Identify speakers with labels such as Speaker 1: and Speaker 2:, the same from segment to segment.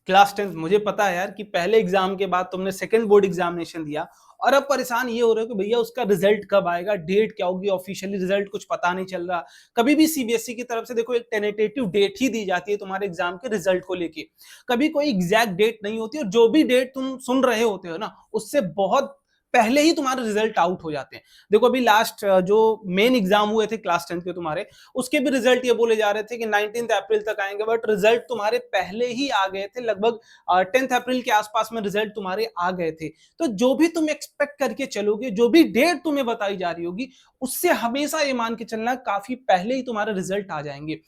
Speaker 1: Class 10th मुझे पता है यार कि पहले एग्जाम के बाद तुमने सेकंड बोर्ड एग्जामिनेशन दिया और अब परेशान ये हो रहे हो कि भैया उसका रिजल्ट कब आएगा, डेट क्या होगी, ऑफिशियली रिजल्ट कुछ पता नहीं चल रहा। कभी भी सीबीएसई की तरफ से देखो एक टेंटेटिव डेट ही दी जाती है तुम्हारे एग्जाम के रिजल्ट को लेके, कभी कोई एग्जैक्ट डेट नहीं होती। और जो भी डेट तुम सुन रहे होते हो ना, उससे बहुत पहले ही तुम्हारे रिजल्ट आउट हो जाते हैं। देखो अभी लास्ट जो मेन एग्जाम हुए थे क्लास 10th के तुम्हारे, उसके भी रिजल्ट ये बोले जा रहे थे कि 19 अप्रैल तक आएंगे, बट रिजल्ट तुम्हारे पहले ही आ गए थे। लगभग 10 अप्रैल के आसपास में रिजल्ट तुम्हारे आ गए थे। तो जो भी तुम एक्सपेक्ट करके चलोगे, जो भी डेट तुम्हें बताई जा रही होगी, उससे हमेशा ये मान के चलना काफी पहले ही तुम्हारे रिजल्ट आ जाएंगे।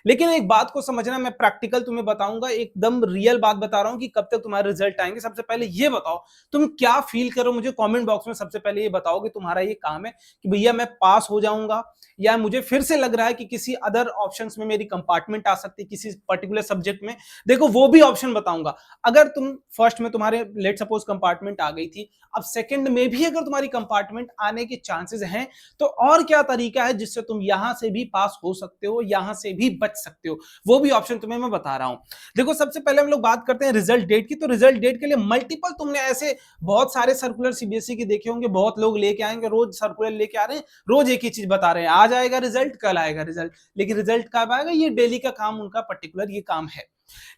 Speaker 1: लेकिन एक बात को समझना, मैं प्रैक्टिकल तुम्हें बताऊंगा, एकदम रियल बात बता रहा हूं कि कब तक तुम्हारे रिजल्ट आएंगे। सबसे पहले ये बताओ तुम क्या फील करो, मुझे कमेंट बॉक्स में सबसे पहले ये बताओ कि तुम्हारा ये काम है कि भैया मैं पास हो जाऊंगा, या मुझे फिर से लग रहा है कि किसी अदर ऑप्शंस में मेरी कंपार्टमेंट आ सकती है, किसी पर्टिकुलर सब्जेक्ट में। देखो वो भी ऑप्शन बताऊंगा। अगर तुम फर्स्ट में तुम्हारे लेट सपोज कंपार्टमेंट आ गई थी, अब सेकंड में भी अगर तुम्हारी कंपार्टमेंट आने के चांसेस हैं, तो और क्या तरीका है जिससे तुम यहां से भी पास हो सकते हो, यहां से भी बच सकते हो, वो भी ऑप्शन तुम्हें मैं बता रहा हूं। देखो सबसे पहले हम लोग बात करते हैं रिजल्ट डेट की। तो रिजल्ट डेट के लिए मल्टीपल, तुमने ऐसे बहुत सारे सर्कुलर सीबीएसई के देखे होंगे, बहुत लोग लेके आएंगे, रोज सर्कुलर लेके आ रहे हैं, रोज एक ही चीज बता रहे हैं, आज आएगा रिजल्ट, कल आएगा रिजल्ट। लेकिन रिजल्ट कब आएगा, ये डेली का काम, उनका पर्टिकुलर ये काम है।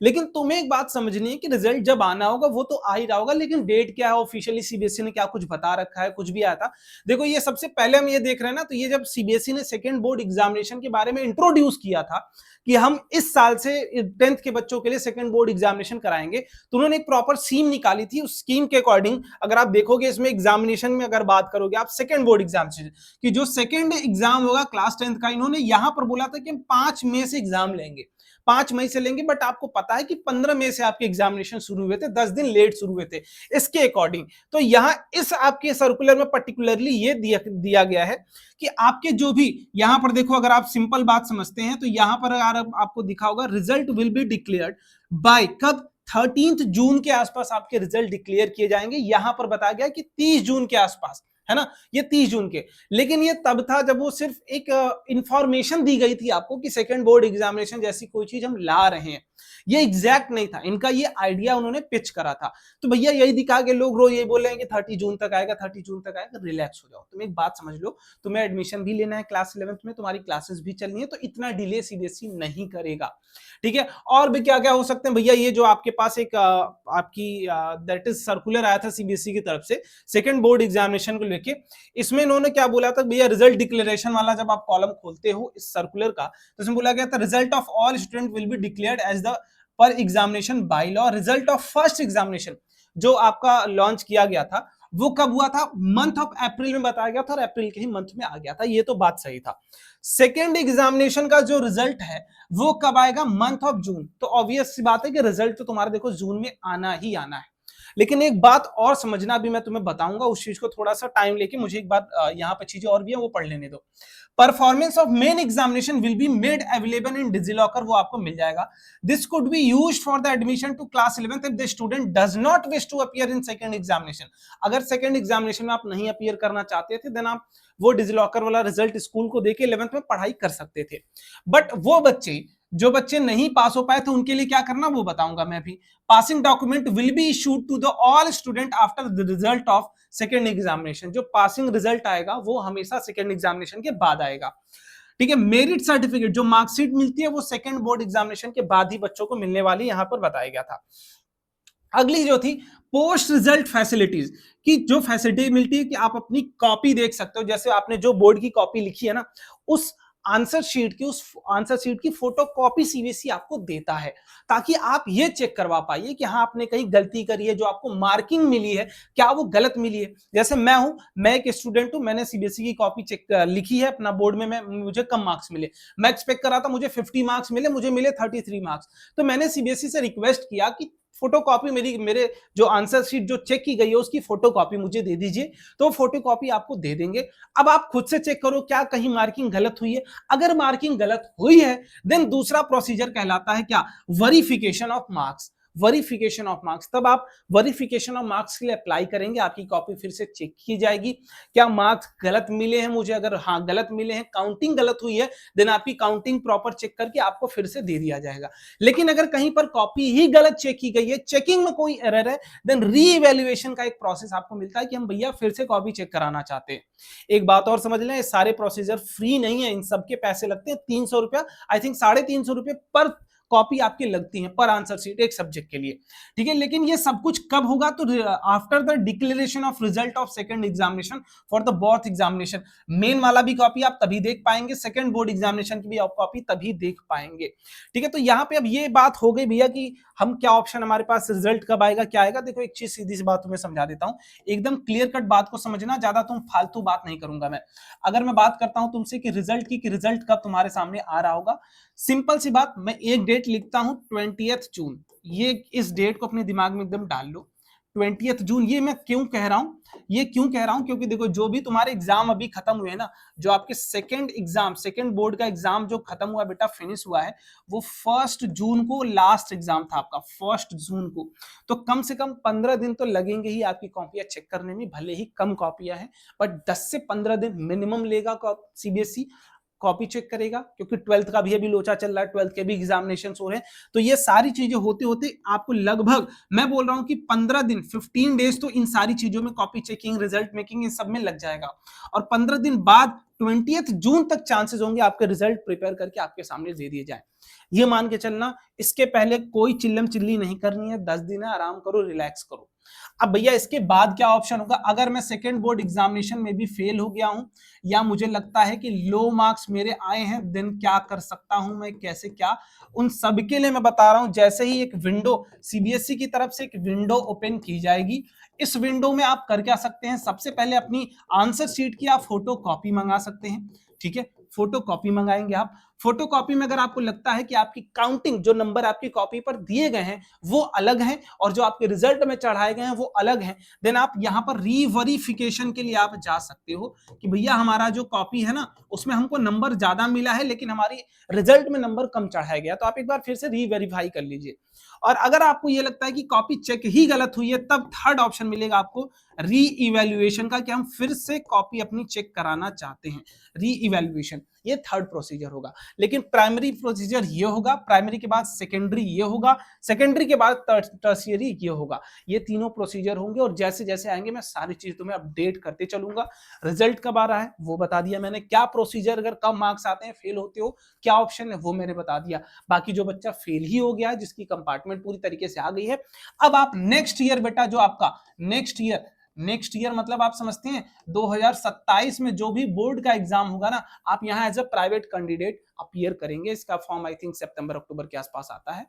Speaker 1: लेकिन तुम्हें एक बात समझनी है कि रिजल्ट जब आना होगा वो तो आ ही रहा होगा, लेकिन डेट क्या है, ऑफिशियली सीबीएसई ने क्या कुछ बता रखा है, कुछ भी आया था। देखो ये सबसे पहले हम ये देख रहे हैं ना, तो ये जब सीबीएसई ने सेकंड बोर्ड एग्जामिनेशन के बारे में इंट्रोड्यूस किया था कि हम इस साल से 10th के बच्चों के लिए सेकंड बोर्ड एग्जामिनेशन कराएंगे, तो उन्होंने एक प्रॉपर स्कीम निकाली थी। उस स्कीम के अकॉर्डिंग अगर आप देखोगे इसमें एग्जामिनेशन में अगर बात करोगे आप सेकंड बोर्ड एग्जामिनेशन कि जो सेकंड एग्जाम होगा क्लास 10th का, इन्होंने यहां पर बोला था कि हम 5 मई से एग्जाम लेंगे, 5 मई से लेंगे। बट आपको पता है कि 15 मई से आपके एग्जामिनेशन शुरू हुए थे, 10 दिन लेट शुरू हुए थे इसके अकॉर्डिंग। तो यहां इस आपके सर्कुलर में पर्टिकुलरली ये दिया गया है कि आपके जो भी यहां पर देखो, अगर आप सिंपल बात समझते हैं तो यहां पर अगर आपको दिखा होगा result will be declared by कब, 13 जून के आसपास आपके रिजल्ट डिक्लेयर किए जाएंगे। यहां पर बताया गया कि 30 जून के आसपास, है ना, ये 30 जून के। लेकिन ये तब था जब वो सिर्फ एक इंफॉर्मेशन दी गई थी आपको कि सेकंड बोर्ड एग्जामिनेशन जैसी कोई चीज हम ला रहे हैं, ये एग्जैक्ट नहीं था, इनका ये आइडिया उन्होंने पिच करा था। तो भैया यही दिखा के लोग रोज ये बोल रहे हैं कि 30 जून तक आएगा, 30 जून तक आएगा। रिलैक्स हो जाओ, तुम एक बात समझ लो, तुम्हें एडमिशन भी लेना है क्लास 11th में, तुम्हारी क्लासेस भी चलनी है, तो इतना डिले सीबीएसई नहीं करेगा, ठीक है। और भी क्या क्या हो सकते हैं भैया, ये जो आपके पास एक आपकी दैट इज सर्कुलर आया था सीबीएसई की तरफ से सेकंड बोर्ड एग्जामिनेशन को लेके, इसमें इन्होंने क्या बोला था भैया, रिजल्ट डिक्लेरेशन वाला जब आप कॉलम खोलते हो इस सर्कुलर का, तो इसमें बोला गया था result of all student will be declared as the per examination by law. Result of first examination जो आपका लॉन्च किया गया था वो कब हुआ था, मंथ ऑफ अप्रैल में बताया गया था, और अप्रैल के ही मंथ में आ गया था, ये तो बात सही था। सेकेंड एग्जामिनेशन का जो रिजल्ट है वो कब आएगा, मंथ ऑफ जून। तो ऑब्वियस सी बात है कि रिजल्ट तो तुम्हारा देखो जून में आना ही आना है। लेकिन एक बात और समझना, भी मैं तुम्हें बताऊंगा उस चीज को थोड़ा सा टाइम लेके, मुझे एक बात यहाँ पे चीजें और भी है वो पढ़ लेने दो। Performance of main examination will be made available in DigiLocker, वो आपको मिल जाएगा। This could be used for the admission to class 11th if the student does not wish to appear in second examination. अगर second examination में आप नहीं appear करना चाहते थे, देन आप वो डिजिलॉकर वाला रिजल्ट स्कूल को देके 11th में पढ़ाई कर सकते थे। बट वो बच्चे जो बच्चे नहीं पास हो पाए थे उनके लिए क्या करना वो बताऊंगा मैं भी। Passing document will be issued to the all student after the result of second examination. जो पासिंग रिजल्ट आएगा वो हमेशा सेकेंड एग्जामिनेशन के बाद आएगा, ठीक है। मेरिट सर्टिफिकेट जो मार्कशीट मिलती है वो सेकेंड बोर्ड एग्जामिनेशन के बाद ही बच्चों को मिलने वाली, यहां पर बताया गया था। अगली जो थी पोस्ट रिजल्ट फैसिलिटीज की, जो फैसिलिटी मिलती है कि आप अपनी कॉपी देख सकते हो, जैसे आपने जो बोर्ड की कॉपी लिखी है ना, उस आंसर शीट की फोटो कॉपी सीबीएसई आपको देता है, ताकि आप ये चेक करवा पाइए कि हाँ आपने कहीं गलती करी है, जो आपको मार्किंग मिली है क्या वो गलत मिली है। जैसे मैं एक स्टूडेंट हूं, मैंने सीबीएसई की कॉपी चेक लिखी है अपना बोर्ड में, मुझे कम मार्क्स मिले, मैं एक्सपेक्ट कर रहा था मुझे 50 मार्क्स मिले, मुझे मिले 33 मार्क्स। तो मैंने सीबीएसई से रिक्वेस्ट किया कि फोटोकॉपी मेरे जो आंसर शीट जो चेक की गई है उसकी फोटोकॉपी मुझे दे दीजिए, तो फोटोकॉपी आपको दे देंगे। अब आप खुद से चेक करो क्या कहीं मार्किंग गलत हुई है। अगर मार्किंग गलत हुई है देन दूसरा प्रोसीजर कहलाता है क्या, verification of marks. Verification of marks, तब आप वेरिफिकेशन ऑफ मार्क्स के लिए अप्लाई करेंगे, आपकी कॉपी फिर से चेक की जाएगी, क्या मार्क्स गलत मिले हैं मुझे, अगर हाँ गलत मिले हैं, काउंटिंग गलत हुई है, देन आपकी काउंटिंग प्रॉपर चेक करके आपको फिर से दे दिया जाएगा। लेकिन अगर कहीं पर कॉपी ही गलत चेक की गई है, चेकिंग में कोई एरर है, देन रीइवैल्यूएशन का एक प्रोसेस आपको मिलता है कि हम भैया फिर से कॉपी चेक कराना चाहते हैं। एक बात और समझ लें, ये सारे प्रोसीजर फ्री नहीं है, इन सबके पैसे लगते हैं 300 रुपया, आई थिंक 350 रुपये पर कॉपी आपकी लगती है पर आंसर शीट एक सब्जेक्ट के लिए, ठीक है। लेकिन ये सब कुछ कब होगा, तो after the declaration of result of second examination for the board examination, main वाला भी कॉपी आप तभी देख पाएंगे, सेकंड बोर्ड एग्जामिनेशन की भी आप कॉपी तभी देख पाएंगे, ठीक है। तो यहाँ पे अब ये बात हो गई भैया कि हम क्या ऑप्शन, हमारे पास रिजल्ट कब आएगा, क्या आएगा। देखो एक चीज सीधी सी बात तुम्हें समझा देता हूँ, एकदम क्लियर कट बात को समझना, ज्यादा तुम फालतू बात नहीं करूंगा मैं। अगर मैं बात करता हूं तुमसे कि रिजल्ट की, कि रिजल्ट कब तुम्हारे सामने आ रहा होगा, सिंपल सी बात, मैं एक डेट लिखता हूं 20th जून, ये इस डेट को अपने दिमाग में एकदम डाल लो, 20th जून। ये मैं क्यों कह रहा हूं, ये क्यों कह रहा हूं, क्योंकि देखो जो भी तुम्हारे एग्जाम अभी खत्म हुए हैं ना, जो आपके सेकंड एग्जाम, सेकंड बोर्ड का एग्जाम जो खत्म हुआ बेटा, फिनिश हुआ है, वो 1 जून को लास्ट एग्जाम था आपका, 1 जून को। तो कम से कम 15 दिन तो लगेंगे ही आपकी कॉपियां चेक करने में, भले ही कम कॉपियां हैं, बट 10 से 15 दिन मिनिमम लेगा सीबीएसई कॉपी चेक करेगा, क्योंकि 12th का भी अभी लोचा चल रहा है, 12th के भी एग्जामिनेशन हो रहे हैं। तो ये सारी चीजें होते होते आपको लगभग, मैं बोल रहा हूं कि 15 दिन, 15 डेज तो इन सारी चीजों में, कॉपी चेकिंग, रिजल्ट मेकिंग, इन सब में लग जाएगा। और 15 दिन बाद 20th जून तक चांसेस होंगे आपके रिजल्ट प्रिपेयर करके आपके सामने दे दिए जाए। ये मान के चलना, इसके पहले कोई चिल्लम चिल्ली नहीं करनी है, 10 दिन है, आराम करो, रिलैक्स करो। अब भैया इसके बाद क्या ऑप्शन होगा, अगर मैं सेकेंड बोर्ड एग्जामिनेशन में भी फेल हो गया हूं, या मुझे लगता है कि लो मार्क्स मेरे आए हैं, देन क्या कर सकता हूं मैं, कैसे क्या, उन सब के लिए मैं बता रहा हूं, जैसे ही एक विंडो सीबीएसई की तरफ से एक विंडो ओपन की जाएगी, इस विंडो में आप कर क्या सकते हैं, सबसे पहले अपनी आंसर शीट की आप फोटो कॉपी मंगा सकते हैं, ठीक है। फोटो कॉपी मंगाएंगे आप, फोटो कॉपी में अगर आपको लगता है कि आपकी काउंटिंग, जो नंबर आपकी कॉपी पर दिए गए हैं वो अलग हैं, और जो आपके रिजल्ट में चढ़ाए गए हैं वो अलग हैं, देन आप यहां पर रीवेरिफिकेशन के लिए आप जा सकते हो कि भैया हमारा जो कॉपी है ना, उसमें हमको नंबर ज्यादा मिला है, लेकिन हमारी रिजल्ट में नंबर कम चढ़ाया गया, तो आप एक बार फिर से रीवेरीफाई कर लीजिए। और अगर आपको ये लगता है कि कॉपी चेक ही गलत हुई है, तब थर्ड ऑप्शन मिलेगा आपको री इवेल्युएशन का, कि हम फिर से कॉपी अपनी चेक कराना चाहते हैं, री इवेल्युएशन, ये थर्ड प्रोसीजर होगा। लेकिन प्राइमरी प्रोसीजर ये होगा, प्राइमरी के बाद सेकेंडरी ये होगा, सेकेंडरी के बाद टर्शियरी ये होगा, ये तीनों प्रोसीजर होंगे। और जैसे जैसे आएंगे मैं सारी चीज तुम्हें अपडेट करते चलूंगा। रिजल्ट कब आ रहा है वो बता दिया मैंने, क्या प्रोसीजर, अगर कम मार्क्स आते हैं, फेल होते हो, क्या ऑप्शन है वो मैंने बता दिया। बाकी जो बच्चा फेल ही हो गया है, जिसकी कंपार्टमेंट पूरी तरीके से आ गई है, अब आप नेक्स्ट ईयर बेटा, जो आपका नेक्स्ट ईयर मतलब आप समझते हैं 2027 में जो भी बोर्ड का एग्जाम होगा ना, आप यहाँ as a private candidate appear करेंगे। इसका फॉर्म आई थिंक सितंबर अक्टूबर के आसपास आता है,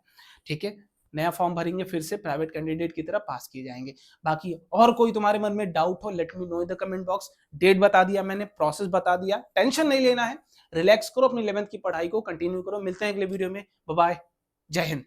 Speaker 1: ठीक है। नया फॉर्म भरेंगे, फिर से प्राइवेट कैंडिडेट की तरह पास किए जाएंगे। बाकी और कोई तुम्हारे मन में डाउट हो, let me know in the comment box. Date बता दिया मैंने, प्रोसेस बता दिया, टेंशन नहीं लेना है, रिलैक्स करो, अपनी 11th की पढ़ाई को कंटिन्यू करो। मिलते हैं अगले वीडियो में, बाय बाय, जय हिंद।